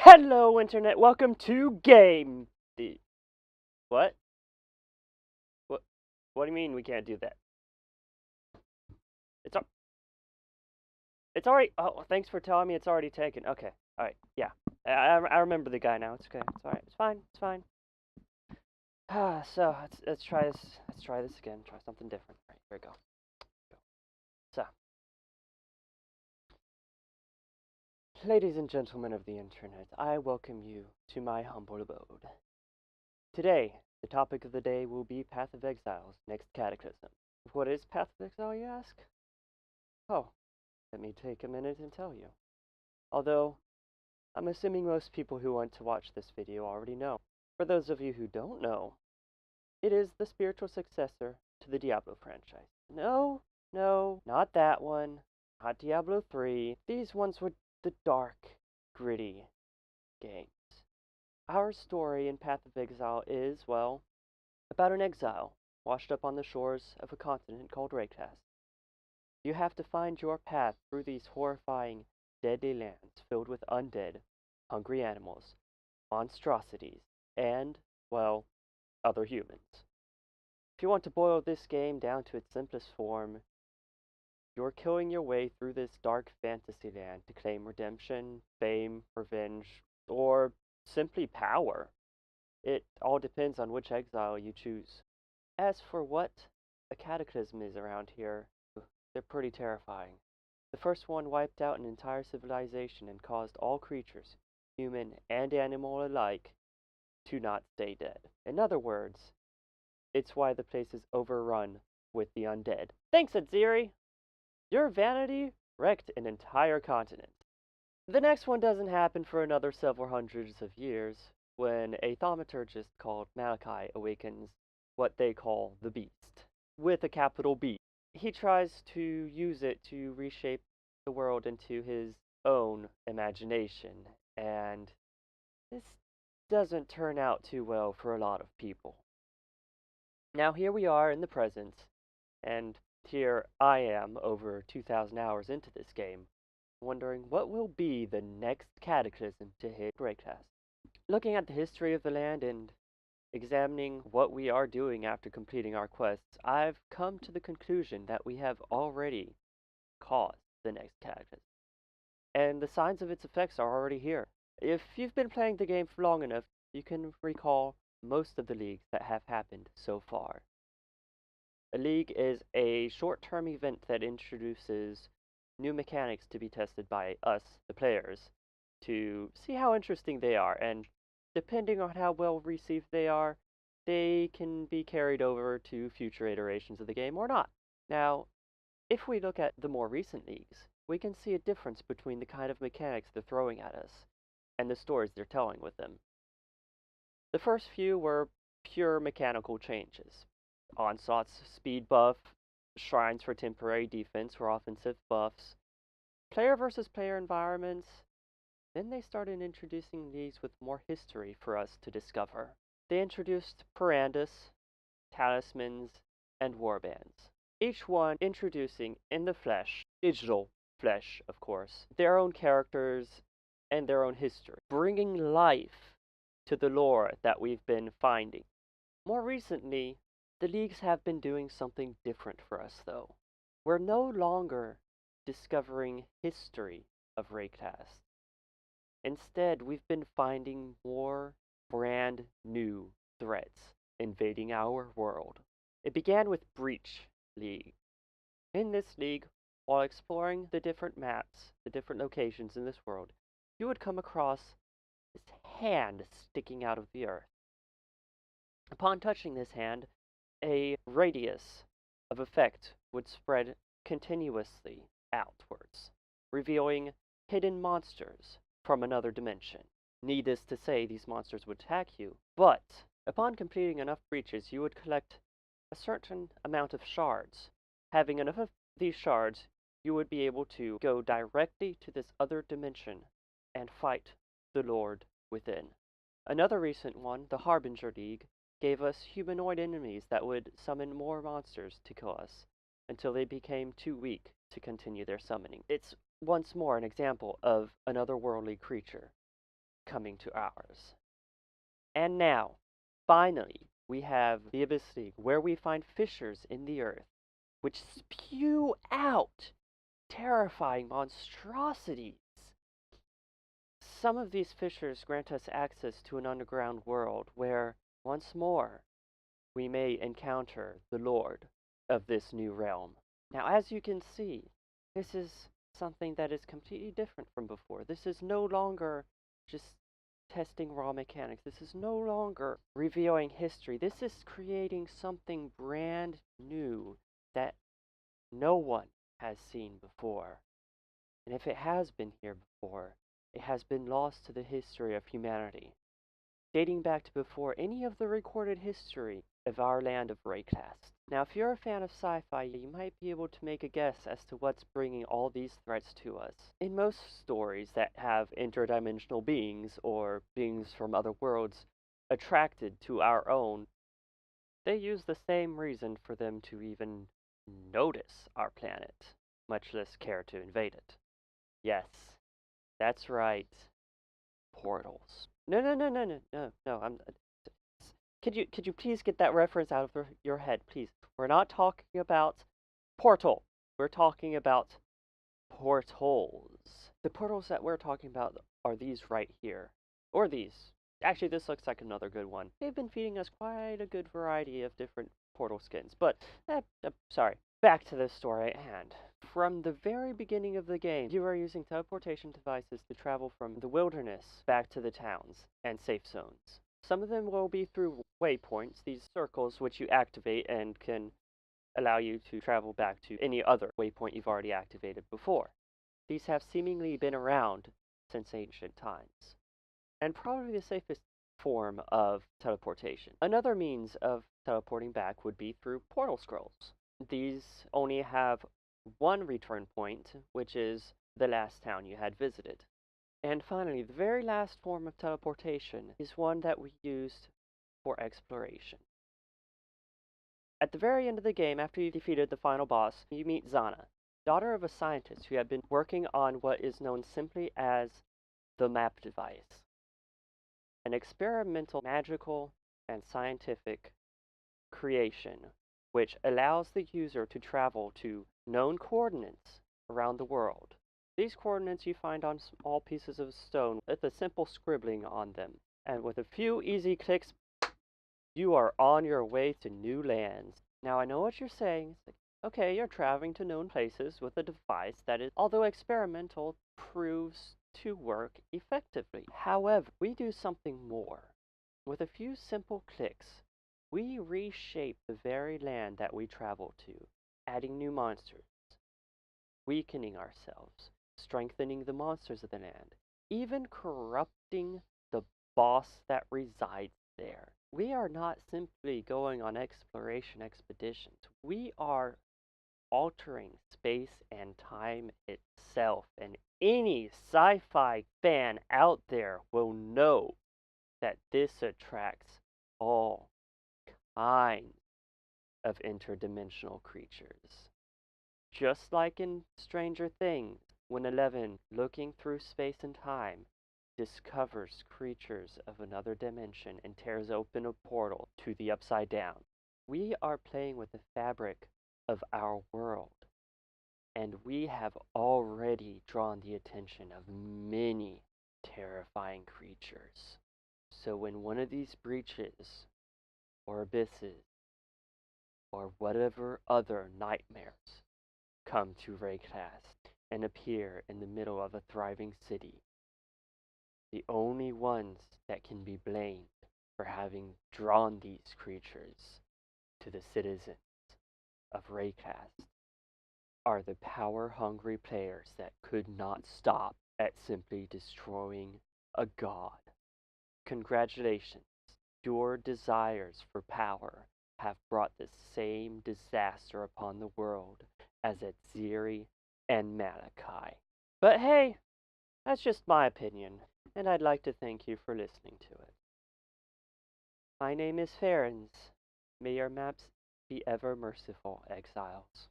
Hello, Internet. Welcome to Game. What? What? What do you mean we can't do that? It's al- it's already. Oh, thanks for telling me it's already taken. Okay. All right. Yeah. I remember the guy now. It's okay. It's all right. It's fine. It's fine. So let's try this. Let's try this again. Try something different. All right. Here we go. So, ladies and gentlemen of the Internet, I welcome you to my humble abode. Today, the topic of the day will be Path of Exile's next Cataclysm. What is Path of Exile, you ask? Oh, let me take a minute and tell you. Although, I'm assuming most people who want to watch this video already know. For those of you who don't know, it is the spiritual successor to the Diablo franchise. No, no, not that one. Not Diablo 3. These ones were the dark, gritty games. Our story in Path of Exile is, well, about an exile washed up on the shores of a continent called Raycast. You have to find your path through these horrifying, deadly lands filled with undead, hungry animals, monstrosities, and, well, other humans. If you want to boil this game down to its simplest form, you're killing your way through this dark fantasy land to claim redemption, fame, revenge, or simply power. It all depends on which exile you choose. As for what a cataclysm is around here, they're pretty terrifying. The first one wiped out an entire civilization and caused all creatures, human and animal alike, to not stay dead. In other words, it's why the place is overrun with the undead. Thanks, Adziri! Your vanity wrecked an entire continent. The next one doesn't happen for another several hundreds of years, when a thaumaturgist called Malachi awakens what they call the Beast, with a capital B. He tries to use it to reshape the world into his own imagination, and this doesn't turn out too well for a lot of people. Now, here we are in the present, and here I am over 2,000 hours into this game, wondering what will be the next cataclysm to hit Greycast. Looking at the history of the land and examining what we are doing after completing our quests, I've come to the conclusion that we have already caused the next cataclysm, and the signs of its effects are already here. If you've been playing the game for long enough, you can recall most of the leagues that have happened so far. A league is a short-term event that introduces new mechanics to be tested by us, the players, to see how interesting they are, and depending on how well received they are, they can be carried over to future iterations of the game or not. Now, if we look at the more recent leagues, we can see a difference between the kind of mechanics they're throwing at us and the stories they're telling with them. The first few were pure mechanical changes. Onslaught's speed buff, shrines for temporary defense or offensive buffs, player versus player environments. Then they started introducing these with more history for us to discover. They introduced Parandus, talismans, and warbands, each one introducing in the flesh, digital flesh, of course, their own characters and their own history, bringing life to the lore that we've been finding. More recently, the leagues have been doing something different for us, though. We're no longer discovering history of Raycast. Instead, we've been finding more brand new threats invading our world. It began with Breach League. In this league, while exploring the different maps, the different locations in this world, you would come across this hand sticking out of the earth. Upon touching this hand, a radius of effect would spread continuously outwards, revealing hidden monsters from another dimension. Needless to say, these monsters would attack you, but upon completing enough breaches, you would collect a certain amount of shards. Having enough of these shards, you would be able to go directly to this other dimension and fight the Lord within. Another recent one, the Harbinger League, gave us humanoid enemies that would summon more monsters to kill us until they became too weak to continue their summoning. It's once more an example of an otherworldly creature. coming to ours. And now, finally, we have the Abyss League, where we find fissures in the earth, which spew out terrifying monstrosities. Some of these fissures grant us access to an underground world where, once more, we may encounter the Lord of this new realm. Now, as you can see, this is something that is completely different from before. This is no longer just testing raw mechanics. This is no longer reviewing history. This is creating something brand new that no one has seen before. And if it has been here before, it has been lost to the history of humanity, dating back to before any of the recorded history of our land of Raycast. Now, if you're a fan of sci-fi, you might be able to make a guess as to what's bringing all these threats to us. In most stories that have interdimensional beings or beings from other worlds attracted to our own, they use the same reason for them to even notice our planet, much less care to invade it. Yes, that's right. Portals. No. Could you please get that reference out of your head, please? We're not talking about portal. We're talking about portals. The portals that we're talking about are these right here. Or these. Actually, this looks like another good one. They've been feeding us quite a good variety of different portal skins. But, sorry. Back to the story at hand. From the very beginning of the game, you are using teleportation devices to travel from the wilderness back to the towns and safe zones. Some of them will be through waypoints, these circles which you activate and can allow you to travel back to any other waypoint you've already activated before. These have seemingly been around since ancient times, and probably the safest form of teleportation. Another means of teleporting back would be through portal scrolls. These only have one return point, which is the last town you had visited. And finally, the very last form of teleportation is one that we used for exploration. At the very end of the game, after you defeated the final boss, you meet Zana, daughter of a scientist who had been working on what is known simply as the map device, an experimental, magical, and scientific creation which allows the user to travel to known coordinates around the world. These coordinates you find on small pieces of stone with a simple scribbling on them, and with a few easy clicks, you are on your way to new lands. Now, I know what you're saying. It's like, okay, you're traveling to known places with a device that is, although experimental, proves to work effectively. However, we do something more. With a few simple clicks, we reshape the very land that we travel to, adding new monsters, weakening ourselves, strengthening the monsters of the land, even corrupting the boss that resides there. We are not simply going on exploration expeditions. We are altering space and time itself, and any sci-fi fan out there will know that this attracts all kinds of interdimensional creatures. Just like in Stranger Things, when Eleven, looking through space and time, discovers creatures of another dimension and tears open a portal to the Upside Down. We are playing with the fabric of our world, and we have already drawn the attention of many terrifying creatures. So when one of these breaches, or abysses, or whatever other nightmares come to Raycast and appear in the middle of a thriving city, the only ones that can be blamed for having drawn these creatures to the citizens of Raycast are the power-hungry players that could not stop at simply destroying a god. Congratulations, your desires for power have brought the same disaster upon the world as at Ziri and Malachi. But hey, that's just my opinion, and I'd like to thank you for listening to it. My name is Ferens. May your maps be ever merciful, exiles.